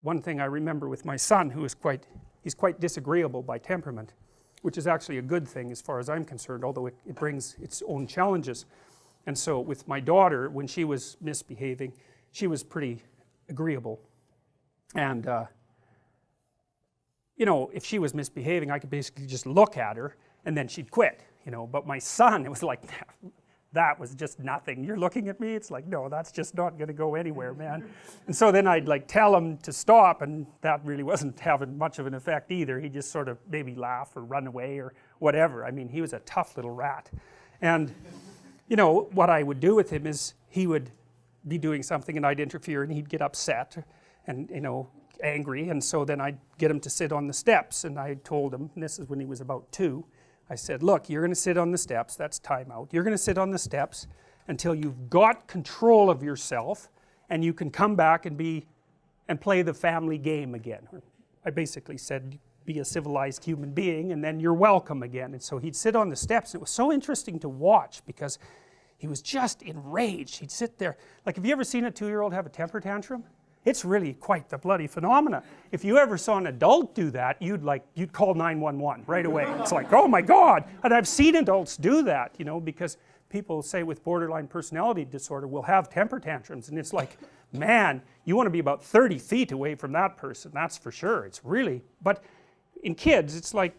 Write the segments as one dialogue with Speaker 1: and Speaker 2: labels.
Speaker 1: one thing I remember with my son, who is he's quite disagreeable by temperament, which is actually a good thing as far as I'm concerned, although it brings its own challenges. And so with my daughter, when she was misbehaving, she was pretty agreeable. And you know, if she was misbehaving, I could basically just look at her and then she'd quit, you know. But my son, it was like, that was just nothing. You're looking at me? It's like, no, that's just not going to go anywhere, man. And so then I'd like tell him to stop, and that really wasn't having much of an effect either. He'd just sort of maybe laugh or run away or whatever. I mean, he was a tough little rat. And you know, what I would do with him is he would be doing something and I'd interfere and he'd get upset and, you know, angry, and so then I'd get him to sit on the steps, and I told him, and this is when he was about 2, I said, look, you're going to sit on the steps, that's time out, you're going to sit on the steps until you've got control of yourself and you can come back and play the family game again. I basically said, be a civilized human being and then you're welcome again. And so he'd sit on the steps. It was so interesting to watch because he was just enraged. He'd sit there, like, have you ever seen a 2-year-old have a temper tantrum? It's really quite the bloody phenomena. If you ever saw an adult do that, you'd call 911 right away. It's like, oh my God. And I've seen adults do that, you know, because people say with borderline personality disorder will have temper tantrums, and it's like, man, you want to be about 30 feet away from that person, that's for sure. It's really, but in kids it's like,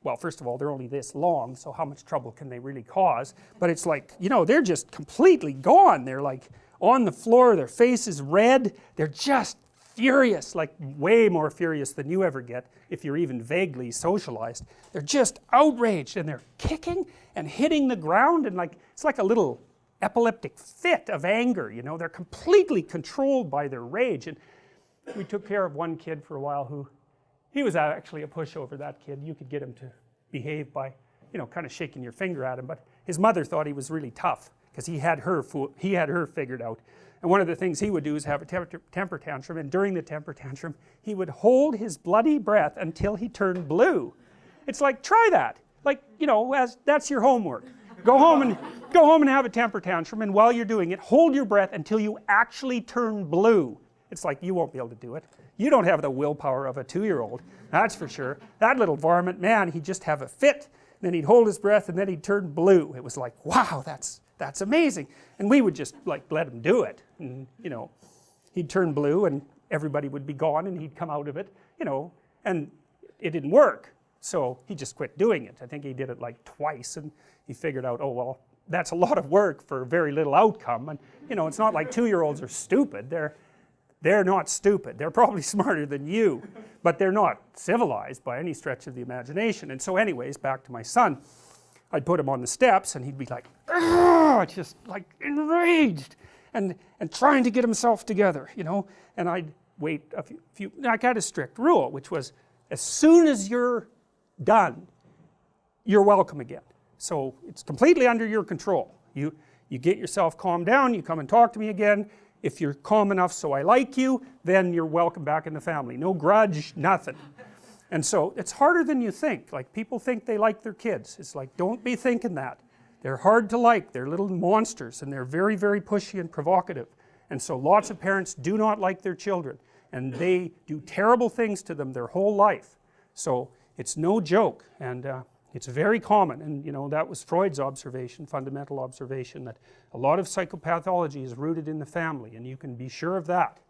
Speaker 1: well, first of all, they're only this long, so how much trouble can they really cause? But it's like, you know, they're just completely gone. They're like on the floor, their face is red, they're just furious, like way more furious than you ever get if you're even vaguely socialized. They're just outraged, and they're kicking and hitting the ground, and like, it's like a little epileptic fit of anger, you know. They're completely controlled by their rage. And we took care of one kid for a while who, he was actually a pushover, that kid. You could get him to behave by, you know, kind of shaking your finger at him, but his mother thought he was really tough because he had her figured out. And one of the things he would do is have a temper tantrum, and during the temper tantrum he would hold his bloody breath until he turned blue. It's like, try that, like, you know, that's your homework. Go home and have a temper tantrum, and while you're doing it, hold your breath until you actually turn blue. It's like, you won't be able to do it. You don't have the willpower of a 2-year-old, that's for sure. That little varmint, man, he'd just have a fit, then he'd hold his breath, and then he'd turn blue. It was like, wow, that's amazing. And we would just like let him do it, and you know, he'd turn blue and everybody would be gone and he'd come out of it, you know, and it didn't work, so he just quit doing it. I think he did it like twice, and he figured out, oh well, that's a lot of work for very little outcome. And you know, it's not like 2-year-olds are stupid. They're not stupid. They're probably smarter than you, but they're not civilized by any stretch of the imagination. And so anyways, back to my son, I'd put him on the steps and he'd be like, just like enraged and trying to get himself together, you know. And I'd wait a few, I got a strict rule, which was, as soon as you're done, you're welcome again. So it's completely under your control. You get yourself calmed down, you come and talk to me again. If you're calm enough so I like you, then you're welcome back in the family. No grudge, nothing. And so it's harder than you think. Like, people think they like their kids. It's like, don't be thinking that. They're hard to like. They're little monsters, and they're very, very pushy and provocative. And so lots of parents do not like their children, and they do terrible things to them their whole life. So it's no joke, and it's very common. And you know, that was Freud's observation, fundamental observation, that a lot of psychopathology is rooted in the family, and you can be sure of that.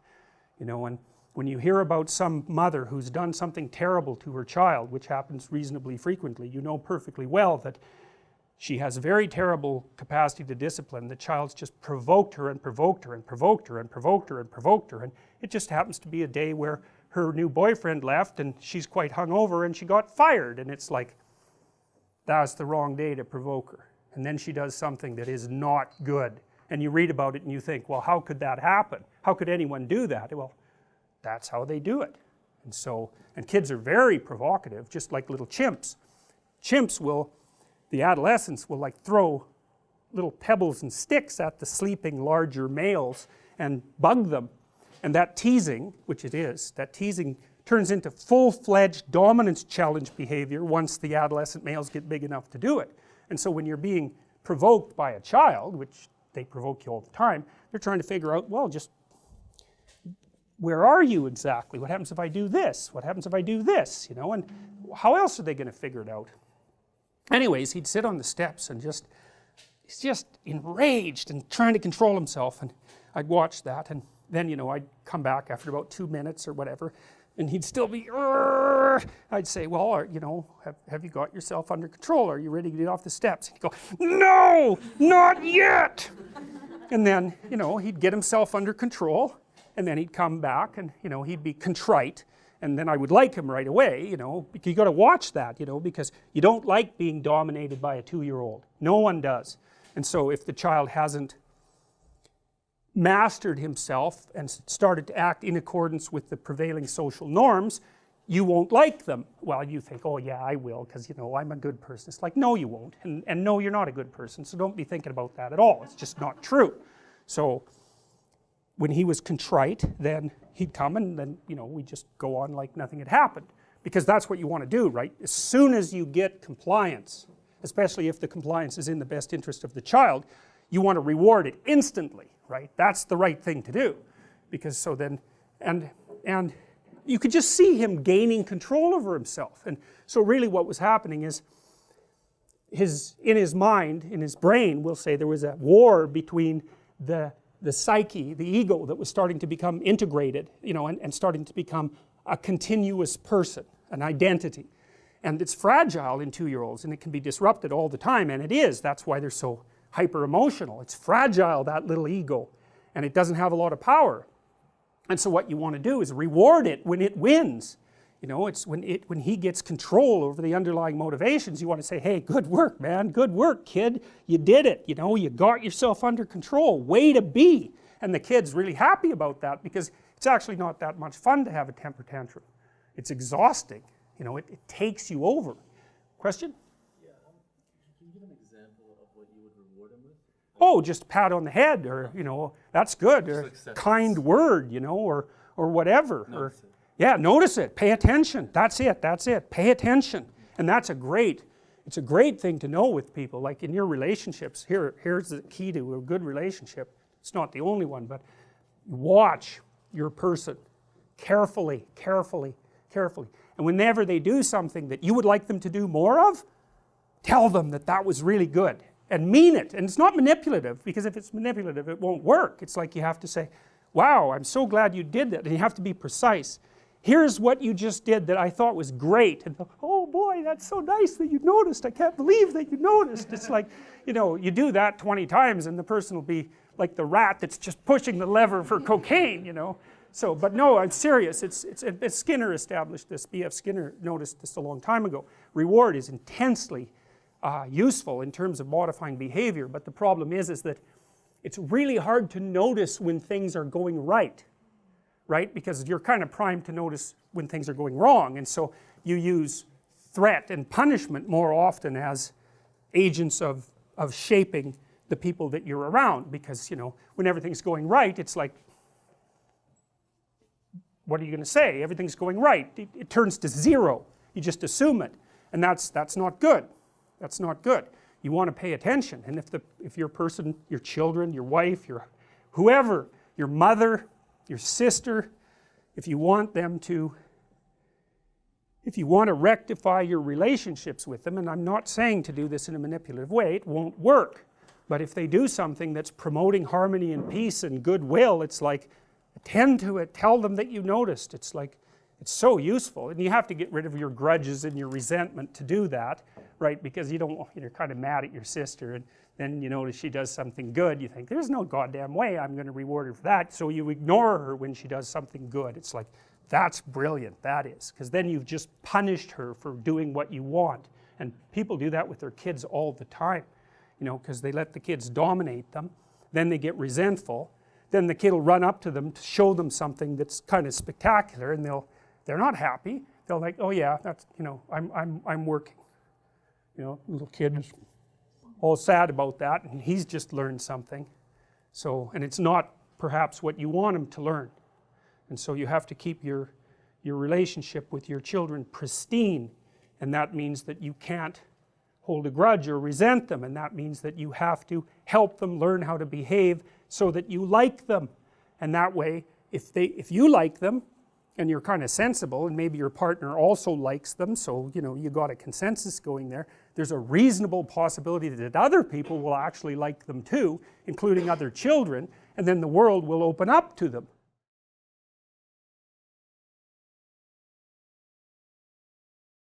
Speaker 1: You know, and when you hear about some mother who's done something terrible to her child, which happens reasonably frequently, you know perfectly well that she has very terrible capacity to discipline. The child's just provoked her and provoked her and provoked her and provoked her and provoked her, and it just happens to be a day where her new boyfriend left and she's quite hungover and she got fired, and it's like, that's the wrong day to provoke her. And then she does something that is not good, and you read about it and you think, well, how could that happen? How could anyone do that? Well, that's how they do it. And so, and kids are very provocative, just like little chimps. Chimps will, the adolescents will like throw little pebbles and sticks at the sleeping larger males and bug them. And that teasing, which it is, that teasing turns into full-fledged dominance challenge behavior once the adolescent males get big enough to do it. And so when you're being provoked by a child, which they provoke you all the time, they're trying to figure out, well, just where are you exactly? What happens if I do this? What happens if I do this? You know, and how else are they going to figure it out? Anyways, he'd sit on the steps and he's just enraged and trying to control himself, and I'd watch that, and then, you know, I'd come back after about 2 minutes or whatever, and he'd still be, "Urgh." I'd say, well, you know, have you got yourself under control? Are you ready to get off the steps? And he'd go, no, not yet. And then, you know, he'd get himself under control, and then he'd come back, and, you know, he'd be contrite, and then I would like him right away, you know. You got to watch that, you know, because you don't like being dominated by a 2-year-old. No one does. And so if the child hasn't mastered himself and started to act in accordance with the prevailing social norms, you won't like them. Well, you think, oh yeah, I will, because, you know, I'm a good person. It's like, no, you won't, and no, you're not a good person, so don't be thinking about that at all. It's just not true. So when he was contrite, then he'd come, and then, you know, we'd just go on like nothing had happened, because that's what you want to do, right? As soon as you get compliance, especially if the compliance is in the best interest of the child, you want to reward it instantly, right? That's the right thing to do, because so then, and you could just see him gaining control over himself. And so really what was happening is in his mind, in his brain, we'll say, there was a war between the psyche, the ego, that was starting to become integrated, you know, and starting to become a continuous person, an identity. And it's fragile in 2-year-olds, and it can be disrupted all the time, and it is. That's why they're so hyper emotional. It's fragile, that little ego, and it doesn't have a lot of power. And so what you want to do is reward it when it wins. You know, it's when he gets control over the underlying motivations, you want to say, hey, good work, man, good work, kid, you did it, you know, you got yourself under control, way to be. And the kid's really happy about that, because it's actually not that much fun to have a temper tantrum. It's exhausting, you know, it takes you over. Question?
Speaker 2: Yeah, can you give an example of what you would reward him with?
Speaker 1: Oh, just a pat on the head, or, you know, that's good, or
Speaker 2: like
Speaker 1: kind word, you know, or whatever.
Speaker 2: Notice it.
Speaker 1: Yeah, notice it, pay attention, that's it, pay attention. And that's it's a great thing to know with people, like in your relationships. Here's the key to a good relationship. It's not the only one, but watch your person carefully, carefully, carefully. And whenever they do something that you would like them to do more of, tell them that that was really good, and mean it. And it's not manipulative, because if it's manipulative, it won't work. It's like you have to say, wow, I'm so glad you did that, and you have to be precise. Here's what you just did that I thought was great. And oh boy, that's so nice that you noticed. I can't believe that you noticed. It's like, you know, you do that 20 times and the person will be like the rat that's just pushing the lever for cocaine, you know. So, but no, I'm serious. Skinner established this. B.F. Skinner noticed this a long time ago. Reward is intensely useful in terms of modifying behavior, but the problem is that it's really hard to notice when things are going right, because you're kind of primed to notice when things are going wrong, and so you use threat and punishment more often as agents of shaping the people that you're around, because, you know, when everything's going right, it's like, what are you going to say? Everything's going right. It turns to zero. You just assume it, and that's not good. That's not good. You want to pay attention, and if your person, your children, your wife, your whoever, your mother, your sister, if you want to rectify your relationships with them, and I'm not saying to do this in a manipulative way, it won't work, but if they do something that's promoting harmony and peace and goodwill, it's like, attend to it, tell them that you noticed. It's like, it's so useful, and you have to get rid of your grudges and your resentment to do that, right? Because you're kind of mad at your sister, and then you notice she does something good, you think, there's no goddamn way I'm going to reward her for that, so you ignore her when she does something good. It's like, that's brilliant, that is, because then you've just punished her for doing what you want. And people do that with their kids all the time, you know, because they let the kids dominate them, then they get resentful, then the kid will run up to them to show them something that's kind of spectacular, and they're not happy. They're like, oh yeah, that's, you know, I'm working. You know, little kid is all sad about that, and he's just learned something. So, and it's not perhaps what you want him to learn. And so you have to keep your relationship with your children pristine, and that means that you can't hold a grudge or resent them, and that means that you have to help them learn how to behave so that you like them. And that way, if you like them and you're kind of sensible, and maybe your partner also likes them, so you know you got a consensus going there, there's a reasonable possibility that other people will actually like them too, including other children, and then the world will open up to them.